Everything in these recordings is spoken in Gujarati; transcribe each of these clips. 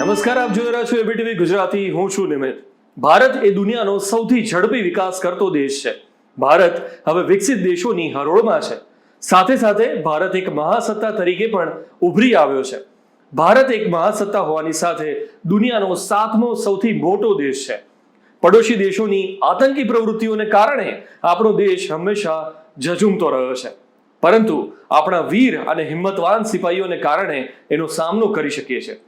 નમસ્કાર, આપ જોઈ રહ્યા છો એબીટીવી ગુજરાતી. હું છું નિમિત. ભારત એ દુનિયાનો સૌથી ઝડપી વિકાસ કરતો દેશ છે. ભારત હવે વિકસિત દેશોની હરોળમાં છે. સાથે સાથે ભારત એક મહાસત્તા તરીકે પણ ઉભરી આવ્યો છે. ભારત એક મહાસત્તા હોવાની સાથે દુનિયાનો 7મો સૌથી મોટો દેશ છે. પડોશી દેશોની આતંકી પ્રવૃત્તિઓને કારણે આપણો દેશ હંમેશા ઝઝૂમતો રહ્યો છે, પરંતુ આપણા વીર અને હિંમતવાન સિપાહીઓને કારણે એનો સામનો કરી શકીએ છીએ.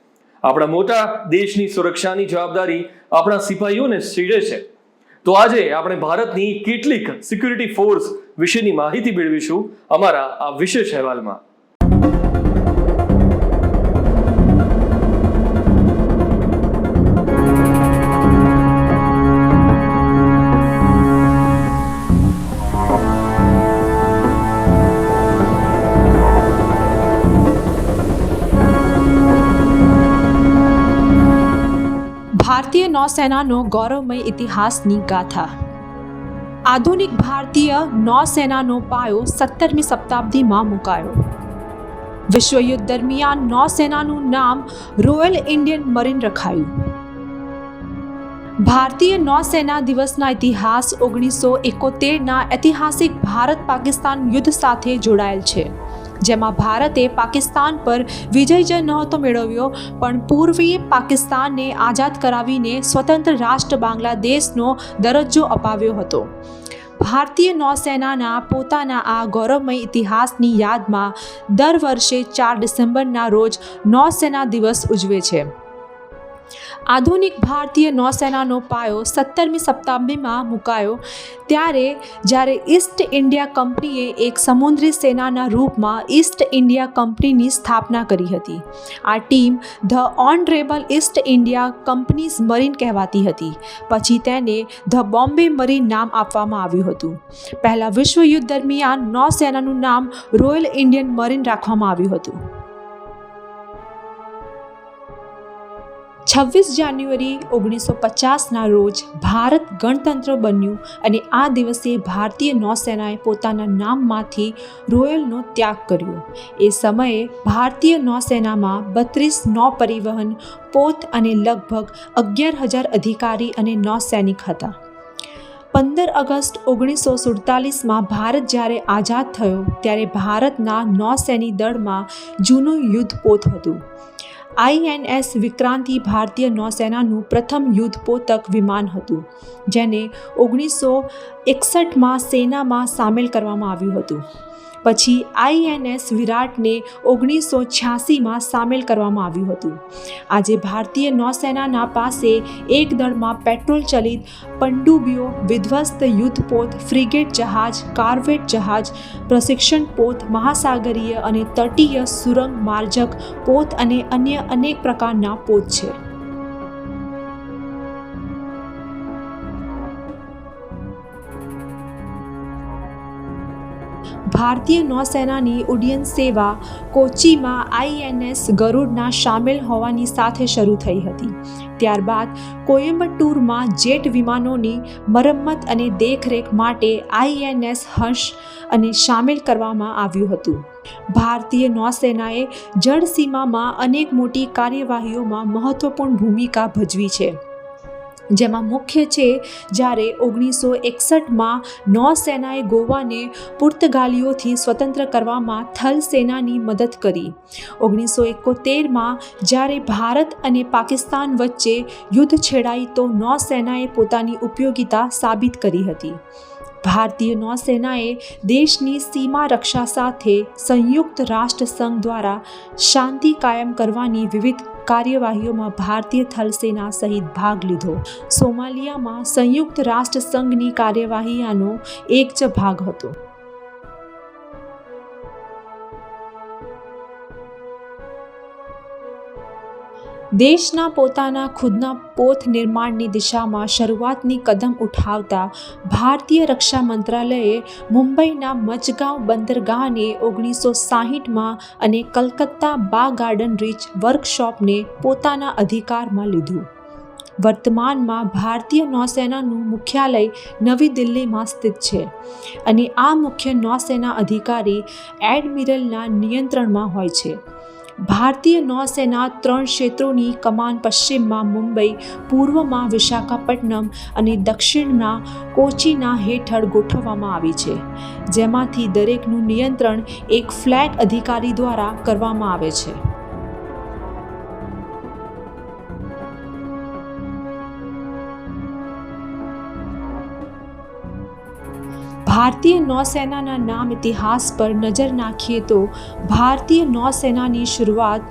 આપણા મોટા દેશની સુરક્ષાની જવાબદારી આપણા સિપાહીઓને છીડે છે. તો આજે આપણે ભારતની કેટલીક સિક્યુરિટી ફોર્સ વિશેની માહિતી મેળવીશું અમારા આ વિશેષ અહેવાલમાં. ભારતીય નૌસેનાનો ગૌરવમય ઇતિહાસની ગાથા. આધુનિક ભારતીય નૌસેનાનો પાયો 17મી શતાબ્દીમાં મુકાયો. વિશ્વયુદ્ધ દરમિયાન નૌસેનાનું નામ રોયલ ઇન્ડિયન મરીન રખાયું. ભારતીય નૌસેના દિવસના ઇતિહાસ 1971ના ઐતિહાસિક ભારત પાકિસ્તાન યુદ્ધ સાથે જોડાયેલ છે, જેમાં ભારતે પાકિસ્તાન પર વિજય જ નહોતો મેળવ્યો, પણ પૂર્વીય પાકિસ્તાનને આઝાદ કરાવીને સ્વતંત્ર રાષ્ટ્ર બાંગ્લાદેશનો દરજ્જો અપાવ્યો હતો. ભારતીય નૌસેનાના પોતાના આ ગૌરવમય ઇતિહાસની યાદમાં દર વર્ષે 4 ડિસેમ્બરના રોજ નૌસેના દિવસ ઉજવે છે. આધુનિક ભારતીય નૌસેનાનો પાયો 17મી શતાબ્દીમાં મુકાયો ત્યારે જ્યારે ઈસ્ટ ઇન્ડિયા કંપનીએ એક સમુદ્રી સેનાના રૂપમાં ઈસ્ટ ઇન્ડિયા કંપનીની સ્થાપના કરી હતી. આ team the honourable East India companies marine કહેવાતી હતી. પછી તેને ધ બોમ્બે મરીન નામ આપવામાં આવ્યું હતું. પહેલા વિશ્વયુદ્ધ દરમિયાન નૌસેનાનું નામ રોયલ ઇન્ડિયન મરીન રાખવામાં આવ્યું હતું. 26 જાન્યુઆરી 1950ના રોજ ભારત ગણતંત્ર બન્યું અને આ દિવસે ભારતીય નૌસેનાએ પોતાના નામમાંથી રોયલનો ત્યાગ કર્યો. એ સમયે ભારતીય નૌસેનામાં 32 નૌ પરિવહન પોત અને લગભગ 11,000 અધિકારી અને નૌસૈનિક હતા. 15 ઓગસ્ટ 1947માં ભારત જ્યારે આઝાદ થયો ત્યારે ભારતના નૌસૈનિક દળમાં જૂનું યુદ્ધપોત હતું. INS વિક્રાંતિ ભારતીય નૌસેનાનું પ્રથમ યુદ્ધપોતક વિમાન હતું, જેને 1961માં સેનામાં સામેલ કરવામાં આવ્યું હતું. પછી INS વિરાટને 1986માં સામેલ કરવામાં આવ્યું હતું. આજે ભારતીય નૌસેનાના પાસે એક દળમાં પેટ્રોલ ચલિત પનડુબ્બીઓ, વિધ્વસ્ત યુદ્ધપોત, ફ્રિગેટ જહાજ, કોર્વેટ જહાજ, પ્રશિક્ષણ પોત, મહાસાગરીય અને તટીય સુરંગ માર્જક પોત અને અન્ય અનેક પ્રકારના પોત છે. ભારતીય નૌસેનાની ઉડ્ડયન સેવા કોચીમાં INS ગરુડના સામેલ હોવાની સાથે શરૂ થઈ હતી. ત્યારબાદ કોયમ્બટુરમાં જેટ વિમાનોની મરમ્મત અને દેખરેખ માટે INS હંસ અને સામેલ કરવામાં આવ્યું હતું. ભારતીય નૌસેનાએ જળસીમામાં અનેક મોટી કાર્યવાહીઓમાં મહત્વપૂર્ણ ભૂમિકા ભજવી છે, જેમાં મુખ્ય છે જ્યારે 1961માં નૌસેનાએ ગોવાને પુર્તગાલીઓથી સ્વતંત્ર કરવામાં થલ સેનાની મદદ કરી. 1971માં જ્યારે ભારત અને પાકિસ્તાન વચ્ચે યુદ્ધ છેડાઈ તો નૌસેનાએ પોતાની ઉપયોગિતા સાબિત કરી હતી. ભારતીય નૌસેનાએ દેશની સીમા રક્ષા સાથે સંયુક્ત રાષ્ટ્ર સંઘ દ્વારા શાંતિ કાયમ કરવાની વિવિધ કાર્યવાહીઓમાં ભારતીય થલસેના સહિત ભાગ લીધો. સોમાલિયામાં સંયુક્ત રાષ્ટ્ર સંઘની કાર્યવાહીનો એક જ ભાગ હતો. દેશના પોતાના ખુદના પોત નિર્માણની દિશામાં શરૂઆતની કદમ ઉઠાવતા ભારતીય રક્ષા મંત્રાલયે મુંબઈના મચગાંવ બંદરગાહને 1960માં અને કલકત્તા બા ગાર્ડન રીચ વર્કશોપને પોતાના અધિકારમાં લીધું. વર્તમાનમાં ભારતીય નૌસેનાનું મુખ્યાલય નવી દિલ્હીમાં સ્થિત છે અને આ મુખ્ય નૌસેના અધિકારી એડમિરલના નિયંત્રણમાં હોય છે. ભારતીય નૌસેના 3 ક્ષેત્રોની કમાન પશ્ચિમમાં મુંબઈ, પૂર્વમાં વિશાખાપટ્ટનમ અને દક્ષિણના કોચીના હેઠળ ગોઠવવામાં આવી છે, જેમાંથી દરેકનું નિયંત્રણ એક ફ્લેગ અધિકારી દ્વારા કરવામાં આવે છે. ભારતીય નૌસેનાના નામ ઇતિહાસ પર નજર નાખીએ તો ભારતીય નૌસેનાની શરૂઆત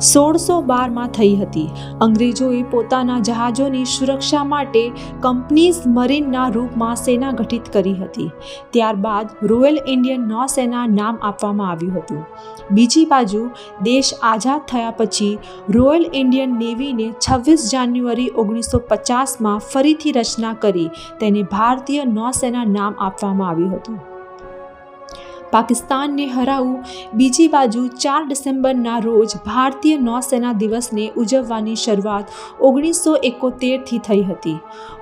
1612માં થઈ હતી. અંગ્રેજોએ પોતાના જહાજોની સુરક્ષા માટે કંપનીઝ મરીનના રૂપમાં સેના ગઠિત કરી હતી. ત્યારબાદ રોયલ ઇન્ડિયન નૌસેના નામ આપવામાં આવ્યું હતું. બીજી બાજુ દેશ આઝાદ થયા પછી રોયલ ઇન્ડિયન નેવીને 26 જાન્યુઆરી 1950માં ફરીથી રચના કરી તેને ભારતીય નૌસેના નામ આપવામાં આવ્યું હતું. પાકિસ્તાનને હરાવું. બીજી બાજુ 4 ડિસેમ્બરના રોજ ભારતીય નૌસેના દિવસને ઉજવવાની શરૂઆત 1971થી થઈ હતી.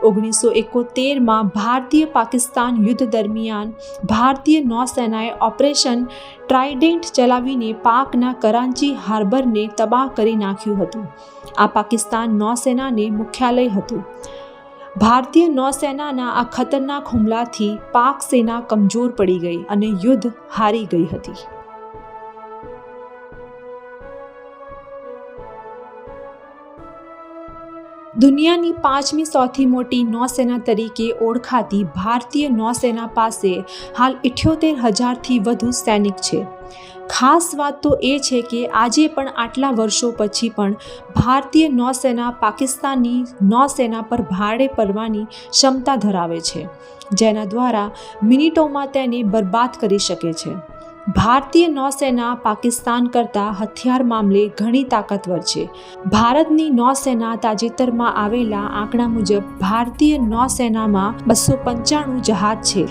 1971માં ભારતીય પાકિસ્તાન યુદ્ધ દરમિયાન ભારતીય નૌસેનાએ ઓપરેશન ટ્રાઇડેન્ટ ચલાવીને પાકના કરાંચી હાર્બરને તબાહ કરી નાખ્યું હતું. આ પાકિસ્તાન નૌસેનાને મુખ્યાલય હતું. ભારતીય નૌસેનાના આ ખતરનાક હુમલાથી પાક સેના કમજોર પડી ગઈ અને યુદ્ધ હારી ગઈ હતી. દુનિયાની 5મી સૌથી મોટી નૌસેના તરીકે ઓળખાતી ભારતીય નૌસેના પાસે હાલ 78,000થી વધુ સૈનિક છે. ખાસ વાત તો એ છે કે આજે પણ આટલા વર્ષો પછી પણ ભારતીય નૌસેના પાકિસ્તાની નૌસેના પર ભાડે પડવાની ક્ષમતા ધરાવે છે, જેના દ્વારા મિનિટોમાં તેને બરબાદ કરી શકે છે. ભારતીય નૌસેના પાકિસ્તાન કરતાં હથિયાર મામલે ઘણી તાકાતવર છે. ભારતની નૌસેના તાજેતરમાં આવેલા આંકડા મુજબ ભારતીય નૌસેનામાં 295 જહાજ છે.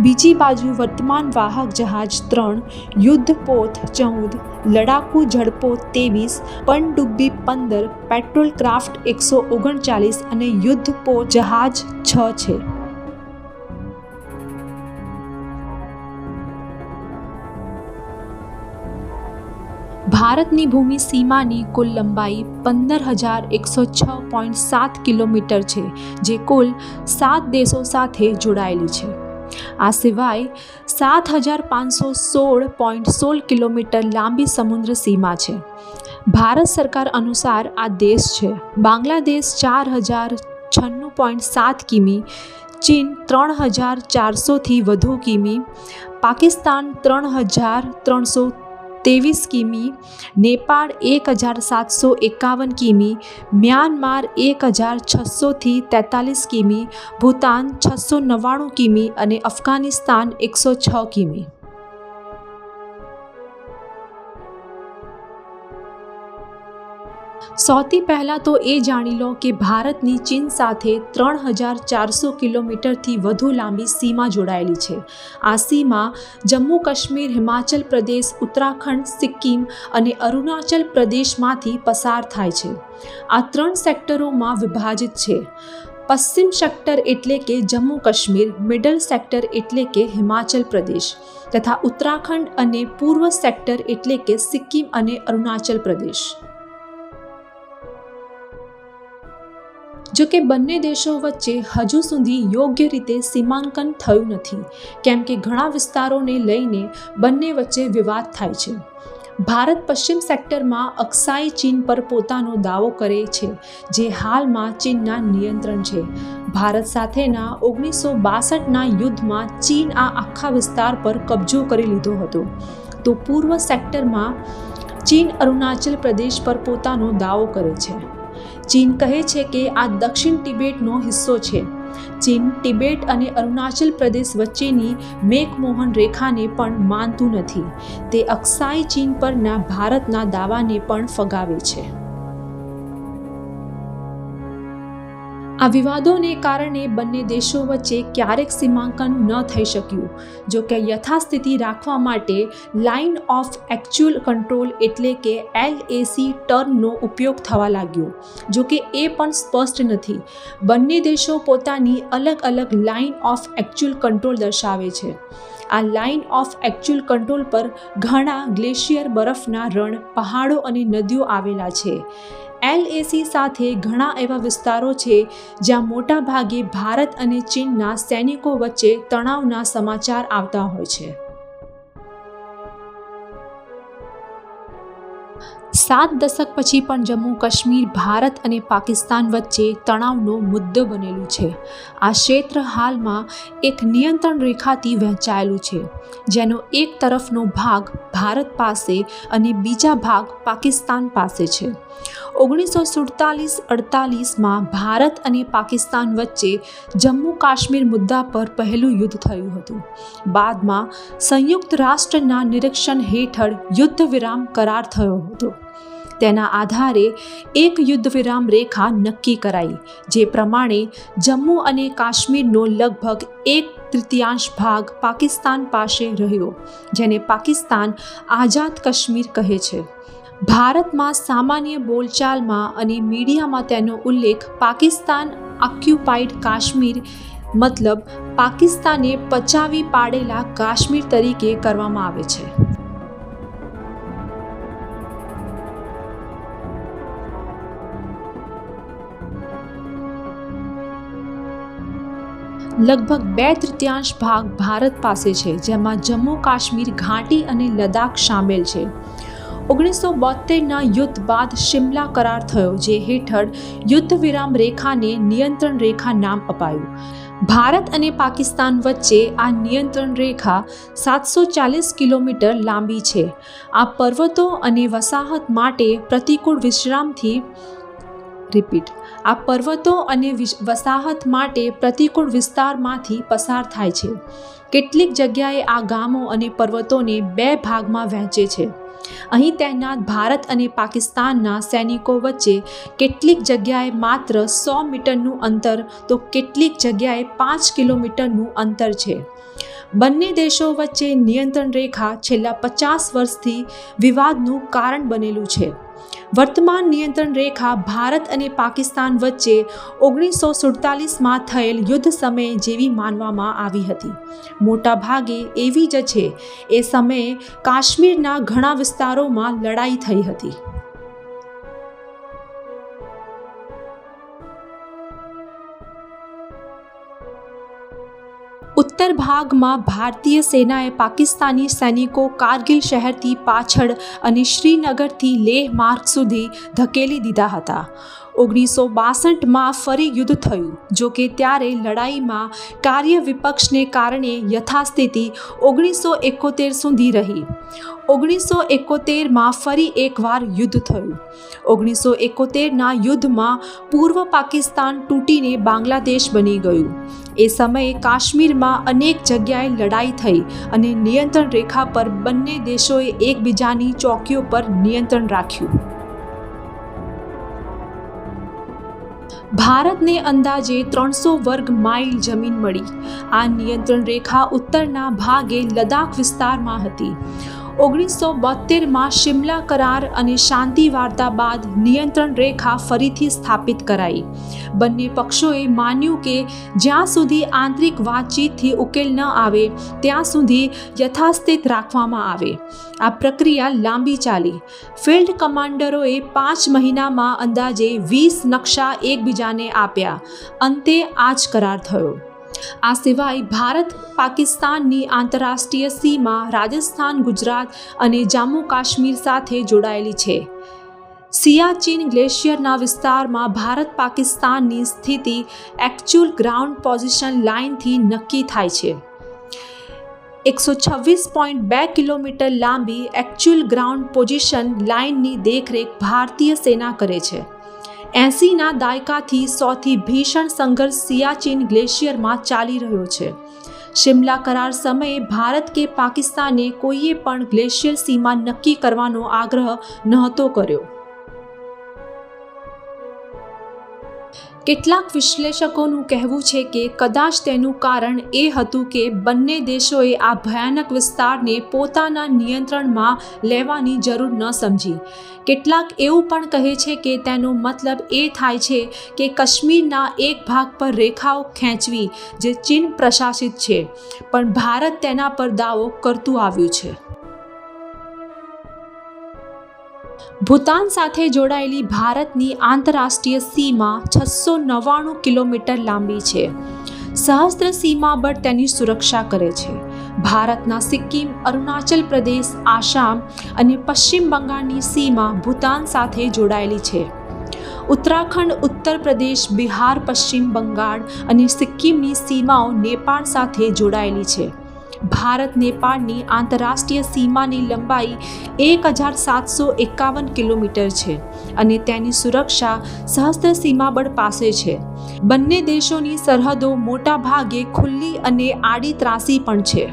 બીજી બાજુ વર્તમાન વાહક જહાજ 3, યુદ્ધપોત 14, લડાકુ જળપોત 23, પનડુબ્બી 15, પેટ્રોલ ક્રાફ્ટ 139 અને યુદ્ધપોત જહાજ 6 છે. ભારતની ભૂમિ સીમાની કુલ લંબાઈ 15,106.7 કિલોમીટર છે, જે કુલ 7 દેશો સાથે જોડાયેલી છે. આ સિવાય 7,516.16 કિલોમીટર લાંબી સમુદ્ર સીમા છે. ભારત સરકાર અનુસાર આ દેશ છે. બાંગ્લાદેશ 4,096.7 કિમી, ચીન 3,400થી વધુ કિમી, પાકિસ્તાન 3,323 કિમી, નેપાળ 1,751 કિમી, મ્યાનમાર 1,600થી 43 કિમી, ભૂતાન 699 કિમી અને અફઘાનિસ્તાન 106 કિમી. સૌથી પહેલાં તો એ જાણી લો કે ભારતની ચીન સાથે 3,400 કિલોમીટરથી વધુ લાંબી સીમા જોડાયેલી છે. આ સીમા જમ્મુ કાશ્મીર, હિમાચલ પ્રદેશ, ઉત્તરાખંડ, સિક્કિમ અને અરુણાચલ પ્રદેશમાંથી પસાર થાય છે. આ 3 સેક્ટરોમાં વિભાજિત છે. પશ્ચિમ સેક્ટર એટલે કે જમ્મુ કાશ્મીર, મિડલ સેક્ટર એટલે કે હિમાચલ પ્રદેશ તથા ઉત્તરાખંડ અને પૂર્વ સેક્ટર એટલે કે સિક્કિમ અને અરુણાચલ પ્રદેશ. જો કે બંને દેશો વચ્ચે હજુ સુધી યોગ્ય રીતે સીમાંકન થયું નથી, કેમ કે ઘણા વિસ્તારોને લઈને બંને વચ્ચે વિવાદ થાય છે. ભારત પશ્ચિમ સેક્ટરમાં અક્સાઈ ચીન પર પોતાનો દાવો કરે છે, જે હાલમાં ચીનના નિયંત્રણ છે. ભારત સાથેના 1962ના યુદ્ધમાં ચીન આ આખા વિસ્તાર પર કબજો કરી લીધો હતો. તો પૂર્વ સેક્ટરમાં ચીન અરુણાચલ પ્રદેશ પર પોતાનો દાવો કરે છે. ચીન કહે છે કે આ દક્ષિણ તિબેટનો હિસ્સો છે. ચીન તિબેટ અને અરુણાચલ પ્રદેશ વચ્ચેની મેકમોહન રેખાને પણ માનતું નથી. તે અક્સાઈ ચીન પરના ભારતના દાવાને પણ ફગાવે છે. આ વિવાદોને કારણે બંને દેશો વચ્ચે ક્યારેક સીમાંકન ન થઈ શક્યું. જો કે યથાસ્થિતિ રાખવા માટે લાઇન ઓફ એકચ્યુઅલ કંટ્રોલ એટલે કે LAC ટર્મનો ઉપયોગ થવા લાગ્યો. જો કે એ પણ સ્પષ્ટ નથી. બંને દેશો પોતાની અલગ અલગ લાઇન ઓફ એકચ્યુઅલ કંટ્રોલ દર્શાવે છે. આ લાઇન ઓફ એકચ્યુઅલ કંટ્રોલ પર ઘણા ગ્લેશિયર, બરફના રણ, પહાડો અને નદીઓ આવેલા છે. LAC સાથે ઘણા એવા વિસ્તારો છે જ્યાં મોટા ભાગે ભારત અને ચીનના સૈનિકો વચ્ચે તણાવના સમાચાર આવતા હોય છે. 7 દશક પછી પણ જમ્મુ કાશ્મીર ભારત અને પાકિસ્તાન વચ્ચે તણાવનો મુદ્દો બનેલું છે. આ ક્ષેત્ર હાલમાં એક નિયંત્રણ રેખાથી વહેંચાયેલું છે, જેનો એક તરફનો ભાગ ભારત પાસે અને બીજા ભાગ પાકિસ્તાન પાસે છે. 1947-48માં ભારત અને પાકિસ્તાન વચ્ચે જમ્મુ કાશ્મીર મુદ્દા પર પહેલું યુદ્ધ થયું હતું. બાદમાં સંયુક્ત રાષ્ટ્રના નિરીક્ષણ હેઠળ યુદ્ધ વિરામ કરાર થયો હતો. તેના આધારે એક યુદ્ધ વિરામ રેખા નક્કી કરાઈ, જે પ્રમાણે જમ્મુ અને કાશ્મીરનો લગભગ 1/3 ભાગ પાકિસ્તાન પાસે રહ્યો, જેને પાકિસ્તાન આઝાદ કાશ્મીર કહે છે. ભારતમાં સામાન્ય બોલચાલમાં અને મીડિયામાં તેનો ઉલ્લેખ પાકિસ્તાન ઓક્યુપાઈડ કાશ્મીર મતલબ પાકિસ્તાને પચાવી પાડેલા કાશ્મીર તરીકે કરવામાં આવે છે. લગભગ 2/3 ભાગ ભારત પાસે છે, જેમાં જમ્મુ કાશ્મીર, ઘાટી અને લદ્દાખ સામેલ છે. 1972ના યુદ્ધ બાદ શિમલા કરાર થયો, જે હેઠળ યુદ્ધ વિરામ રેખાને નિયંત્રણ રેખા નામ અપાયું. ભારત અને પાકિસ્તાન વચ્ચે આ નિયંત્રણ રેખા 740 કિલોમીટર લાંબી છે. આ પર્વતો અને વસાહત માટે પ્રતિકૂળ વિસ્તારમાંથી પસાર થાય છે. કેટલીક જગ્યાએ આ ગામો અને પર્વતોને 2 ભાગમાં વહેંચે છે. અહીં તૈનાત ભારત અને પાકિસ્તાનના સૈનિકો વચ્ચે કેટલીક જગ્યાએ માત્ર 100 મીટરનું અંતર તો કેટલીક જગ્યાએ 5 કિલોમીટરનું અંતર છે. બંને દેશો વચ્ચે નિયંત્રણ રેખા છેલ્લા 50 વર્ષથી વિવાદનું કારણ બનેલું છે. વર્તમાન નિયંત્રણ રેખા ભારત અને પાકિસ્તાન વચ્ચે 1947માં થયેલ યુદ્ધ સમયે જેવી માનવામાં આવી હતી. મોટા ભાગે એવી જ છે. એ સમયે કાશ્મીરના ઘણા વિસ્તારોમાં લડાઈ થઈ હતી. ઉત્તર ભાગમાં ભારતીય સેનાએ પાકિસ્તાની સૈનિકો કારગિલ શહેરથી પાછળ અને શ્રીનગરથી લેહ માર્ગ સુધી ધકેલી દીધા હતા. 1962માં ફરી યુદ્ધ થયું. જો કે ત્યારે લડાઈમાં કાર્ય વિપક્ષને કારણે યથાસ્થિતિ 1971 સુધી રહી. 1971માં ફરી એકવાર યુદ્ધ થયું. 1971ના યુદ્ધમાં પૂર્વ પાકિસ્તાન તૂટીને બાંગ્લાદેશ બની ગયું. એ સમયે કાશ્મીરમાં અનેક જગ્યાએ લડાઈ થઈ અને નિયંત્રણ રેખા પર બંને દેશોએ એકબીજાની ચોકીઓ પર નિયંત્રણ રાખ્યું. ભારતને અંદાજે 300 વર્ગ માઇલ જમીન મળી. આ નિયંત્રણ રેખા ઉત્તરના ભાગે લદ્દાખ વિસ્તારમાં હતી. 1972માં શિમલા કરાર અને શાંતિ વાર્તા બાદ નિયંત્રણ રેખા ફરીથી સ્થાપિત કરાઈ. બંને પક્ષોએ માન્યું કે જ્યાં સુધી આંતરિક વાતચીતથી ઉકેલ ન આવે ત્યાં સુધી યથાસ્થિત રાખવામાં આવે. આ પ્રક્રિયા લાંબી ચાલી. ફિલ્ડ કમાન્ડરોએ 5 મહિનામાં અંદાજે 20 નકશા એકબીજાને આપ્યા. અંતે આ જ કરાર થયો. આ સિવાય ભારત પાકિસ્તાનની આંતરરાષ્ટ્રીય સીમા રાજસ્થાન, ગુજરાત અને જમ્મુ કાશ્મીર સાથે જોડાયેલી છે. સિયાચીન ગ્લેશિયરના વિસ્તારમાં ભારત પાકિસ્તાનની સ્થિતિ એકચ્યુઅલ ગ્રાઉન્ડ પોઝિશન લાઇનથી નક્કી થાય છે. 126.2 કિલોમીટર લાંબી એકચ્યુઅલ ગ્રાઉન્ડ પોઝિશન લાઇનની દેખરેખ ભારતીય સેના કરે છે. 80ના દાયકાથી સૌથી ભીષણ સંઘર્ષ સિયાચીન ગ્લેશિયરમાં ચાલી રહ્યો છે. શિમલા કરાર સમયે ભારત કે પાકિસ્તાને કોઈએ પણ ગ્લેશિયર સીમા નક્કી કરવાનો આગ્રહ નહોતો કર્યો. કેટલાક વિશ્લેષકોનું કહેવું છે કે કદાચ તેનું કારણ એ હતું કે બંને દેશોએ આ ભયાનક વિસ્તારને પોતાના નિયંત્રણમાં લેવાની જરૂર ન સમજી. કેટલાક એવું પણ કહે છે કે તેનો મતલબ એ થાય છે કે કાશ્મીરના એક ભાગ પર રેખાઓ ખેંચવી જે ચીન પ્રશાસિત છે, પણ ભારત તેના પર દાવો કરતું આવ્યું છે. ભૂતાન સાથે જોડાયેલી ભારતની આંતરરાષ્ટ્રીય સીમા 699 કિલોમીટર લાંબી છે. સહસ્ત્ર સીમા બળ તેની સુરક્ષા કરે છે. ભારતના સિક્કિમ, અરુણાચલ પ્રદેશ, આસામ અને પશ્ચિમ બંગાળની સીમા ભૂતાન સાથે જોડાયેલી છે. ઉત્તરાખંડ, ઉત્તર પ્રદેશ, બિહાર, પશ્ચિમ બંગાળ અને સિક્કિમની સીમાઓ નેપાળ સાથે જોડાયેલી છે. ભારત નેપાળની આંતરરાષ્ટ્રીય સીમાની લંબાઈ 1751 કિલોમીટર છે અને તેની સુરક્ષા સહસ્ત્ર સીમાબળ પાસે છે. બંને દેશોની સરહદો મોટા ભાગે ખુલ્લી અને આડી ત્રાંસી પણ છે.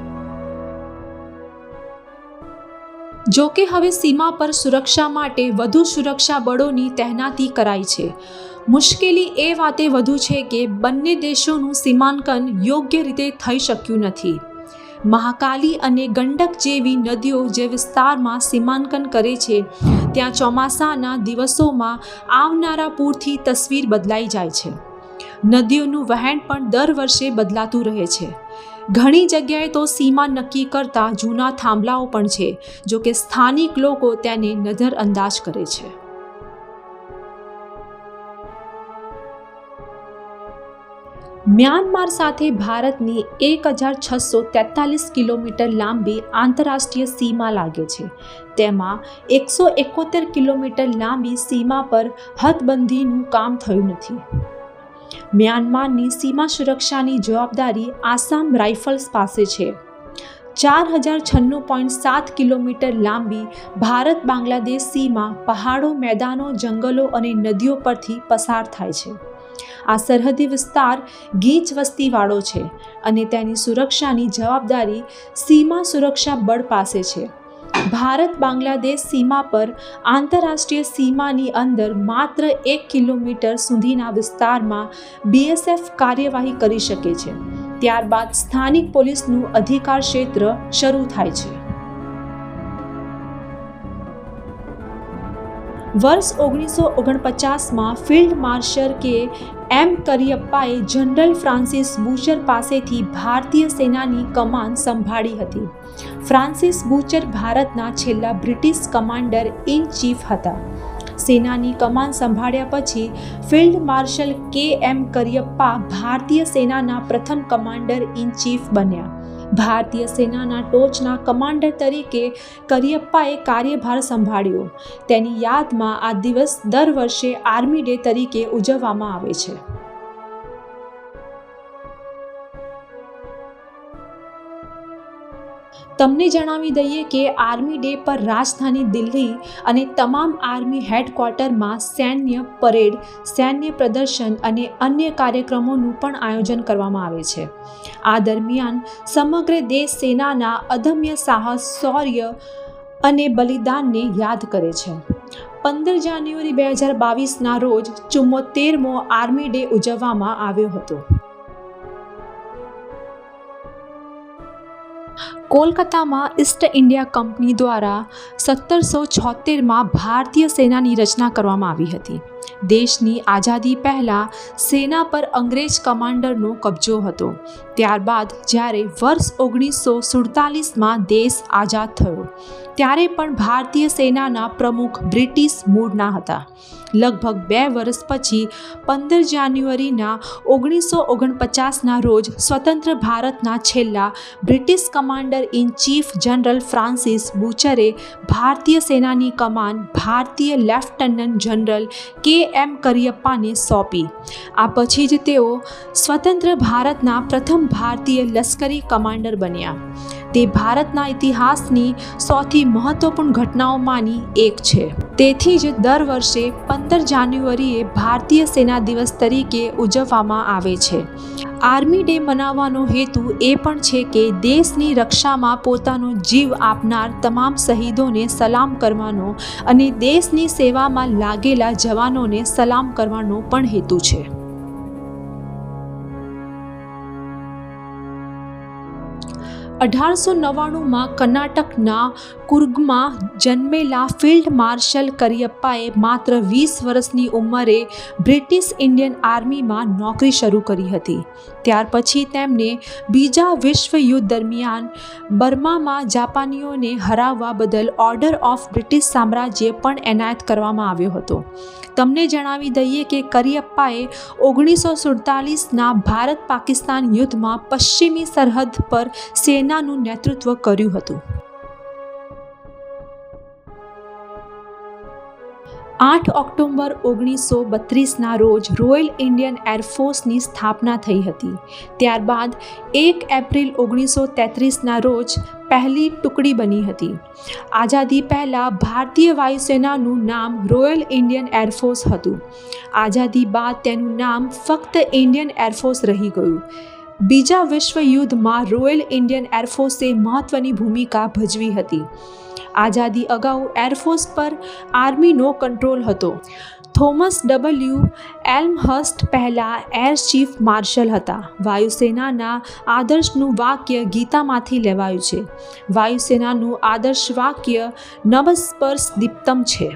જો કે હવે સીમા પર સુરક્ષા માટે વધુ સુરક્ષા બળોની તહેનાતી કરાઈ છે. મુશ્કેલી એ વાતે વધુ છે કે બંને દેશોનું સીમાંકન યોગ્ય રીતે થઈ શક્યું નથી. મહાકાલી અને ગંડક જેવી નદીઓ જે વિસ્તારમાં સીમાંકન કરે છે, ત્યાં ચોમાસાના દિવસોમાં આવનારા પૂરથી તસવીર બદલાઈ જાય છે. નદીઓનું વહેણ પણ દર વર્ષે બદલાતું રહે છે. ઘણી જગ્યાએ તો સીમા નક્કી કરતા જૂના થાંભલાઓ પણ છે, જો કે સ્થાનિક લોકો તેને નજરઅંદાજ કરે છે. મ્યાનમાર સાથે ભારતની 1643 કિલોમીટર લાંબી આંતરરાષ્ટ્રીય સીમા લાગે છે. તેમાં 171 કિલોમીટર લાંબી સીમા પર હદબંધીનું કામ થયું નથી. મ્યાનમારની સીમા સુરક્ષાની જવાબદારી આસામ રાઇફલ્સ પાસે છે. 4096.7 કિલોમીટર લાંબી ભારત બાંગ્લાદેશ સીમા પહાડો, મેદાનો, જંગલો અને નદીઓ પરથી પસાર થાય છે. આ સરહદી વિસ્તાર ગીચ વસ્તીવાળો છે અને તેની સુરક્ષાની જવાબદારી સીમા સુરક્ષા બળ પાસે છે. ભારત બાંગ્લાદેશ સીમા પર આંતરરાષ્ટ્રીય સીમાની અંદર માત્ર 1 કિલોમીટર સુધીના વિસ્તારમાં BSF કાર્યવાહી કરી શકે છે. ત્યારબાદ સ્થાનિક પોલીસનું અધિકાર ક્ષેત્ર શરૂ થાય છે. વર્ષ 1949માં ફિલ્ડ માર્શલ KM કરિયપ્પાએ જનરલ ફ્રાન્સિસ બુચર પાસેથી ભારતીય સેનાની કમાન સંભાળી હતી. ફ્રાન્સિસ બુચર ભારતના છેલ્લા બ્રિટિશ કમાન્ડર ઇન ચીફ હતા. સેનાની કમાન સંભાળ્યા પછી ફિલ્ડ માર્શલ KM કરિયપ્પા ભારતીય સેનાના પ્રથમ કમાન્ડર ઇન ચીફ બન્યા. ભારતીય સેનાના ટોચના કમાન્ડર તરીકે કરિયપ્પાએ કાર્યભાર સંભાળ્યો. તેની યાદમાં આ દિવસ દર વર્ષે આર્મી ડે તરીકે ઉજવવામાં આવે છે. તમને જણાવી દઈએ કે આર્મી ડે પર રાજધાની દિલ્હી અને તમામ આર્મી હેડક્વાર્ટરમાં સૈન્ય પરેડ, સૈન્ય પ્રદર્શન અને અન્ય કાર્યક્રમોનું પણ આયોજન કરવામાં આવે છે. આ દરમિયાન સમગ્ર દેશ સેનાના અદમ્ય સાહસ, શૌર્ય અને બલિદાનને યાદ કરે છે. 15 જાન્યુઆરી 2022ના રોજ 74મો આર્મી ડે ઉજવવામાં આવ્યો હતો. કોલકાતામાં ઈસ્ટ ઇન્ડિયા કંપની દ્વારા 1776માં ભારતીય સેનાની રચના કરવામાં આવી હતી. દેશની આઝાદી પહેલાં સેના પર અંગ્રેજ કમાન્ડરનો કબજો હતો. ત્યારબાદ જ્યારે વર્ષ 1947માં દેશ આઝાદ થયો, ત્યારે પણ ભારતીય સેનાના પ્રમુખ બ્રિટિશ મૂળના હતા. લગભગ 2 વર્ષ પછી 15 જાન્યુઆરીના 1949ના રોજ સ્વતંત્ર ભારતના છેલ્લા British commander in chief general Francis બુચરે ભારતીય સેનાની કમાન ભારતીય લેફ્ટનન્ટ જનરલ KM કરિયપ્પાને સોંપી. આ પછી જ તેઓ સ્વતંત્ર ભારતના પ્રથમ ભારતીય લશ્કરી કમાન્ડર બન્યા. તે ભારતના ઇતિહાસની સૌથી મહત્વપૂર્ણ ઘટનાઓમાંની એક છે. તેથી જ દર વર્ષે 15 જાન્યુઆરીએ ભારતીય સેના દિવસ તરીકે ઉજવવામાં આવે છે. આર્મી ડે મનાવવાનો હેતુ એ પણ છે કે દેશની રક્ષામાં પોતાનો જીવ આપનાર તમામ શહીદોને સલામ કરવાનો અને દેશની સેવામાં લાગેલા જવાનોને સલામ કરવાનો પણ હેતુ છે. 1899માં કર્ણાટકના કુર્ગમાં જન્મેલા ફિલ્ડ માર્શલ કરિયપ્પાએ માત્ર 20 વર્ષની ઉંમરે બ્રિટિશ ઇન્ડિયન આર્મીમાં નોકરી શરૂ કરી હતી. ત્યાર પછી તેમને બીજા વિશ્વયુદ્ધ દરમિયાન બર્મામાં જાપાનીઓને હરાવવા બદલ ઓર્ડર ઓફ બ્રિટિશ સામ્રાજ્ય પણ એનાયત કરવામાં આવ્યો હતો. તમને જણાવી દઈએ કે કરિયપ્પાએ 1947ના ભારત પાકિસ્તાન યુદ્ધમાં પશ્ચિમી સરહદ પર સેનાનું નેતૃત્વ કર્યું હતું. 8 ઓક્ટોબર 1932ના રોજ રોયલ ઇન્ડિયન એરફોર્સની સ્થાપના થઈ હતી. ત્યારબાદ 1 એપ્રિલ 1933ના રોજ પહેલી ટુકડી બની હતી. આઝાદી પહેલાં ભારતીય વાયુસેનાનું નામ રોયલ ઇન્ડિયન એરફોર્સ હતું. આઝાદી બાદ તેનું નામ ફક્ત ઇન્ડિયન એરફોર્સ રહી ગયું. બીજા વિશ્વયુદ્ધમાં રોયલ ઇન્ડિયન એરફોર્સે મહત્ત્વની ભૂમિકા ભજવી હતી. આઝાદી અગાઉ એરફોર્સ પર આર્મીનો કંટ્રોલ હતો. થોમસ ડબલ્યુ એલ્મહર્સ્ટ પહેલાં એર ચીફ માર્શલ હતા. વાયુસેનાના આદર્શનું વાક્ય ગીતામાંથી લેવાયું છે. વાયુસેનાનું આદર્શ વાક્ય નભસ્પર્શ દીપ્તમ છે.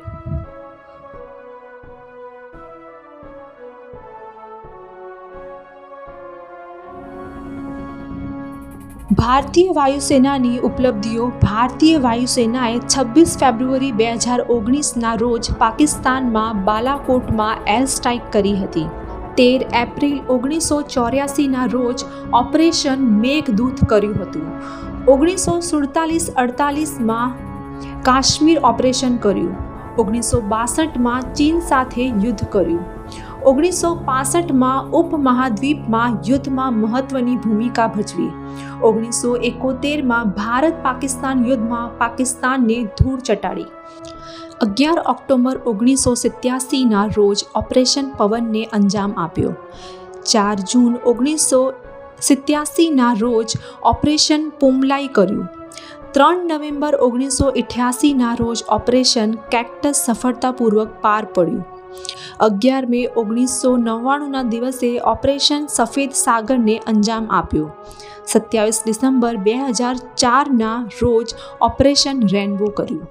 ભારતીય વાયુસેનાની ઉપલબ્ધિઓ. ભારતીય વાયુસેનાએ 26 ફેબ્રુઆરી 2019ના રોજ પાકિસ્તાનમાં બાલાકોટમાં એર સ્ટ્રાઇક કરી હતી. 13 એપ્રિલ 1984ના રોજ ઓપરેશન મેઘદૂત કર્યું હતું. 1947-48માં કાશ્મીર ઓપરેશન કર્યું. 1962માં ચીન સાથે યુદ્ધ કર્યું. 1965માં ઉપમહાદ્વીપમાં યુદ્ધમાં મહત્ત્વની ભૂમિકા ભજવી. 1971માં ભારત પાકિસ્તાન યુદ્ધમાં પાકિસ્તાનને ધૂળ ચટાડી. 11 ઓક્ટોબર 1987ના રોજ ઓપરેશન પવનને અંજામ આપ્યો. 4 જૂન 1987ના રોજ ઓપરેશન પુમલાઈ કર્યું. 3 નવેમ્બર 1988ના રોજ ઓપરેશન કેક્ટસ સફળતાપૂર્વક પાર પડ્યું. 11 મે 1999ના દિવસે ઓપરેશન સફેદ સાગરને અંજામ આપ્યો. 27 ડિસેમ્બર 2004ના રોજ ઓપરેશન રેનબો કર્યું.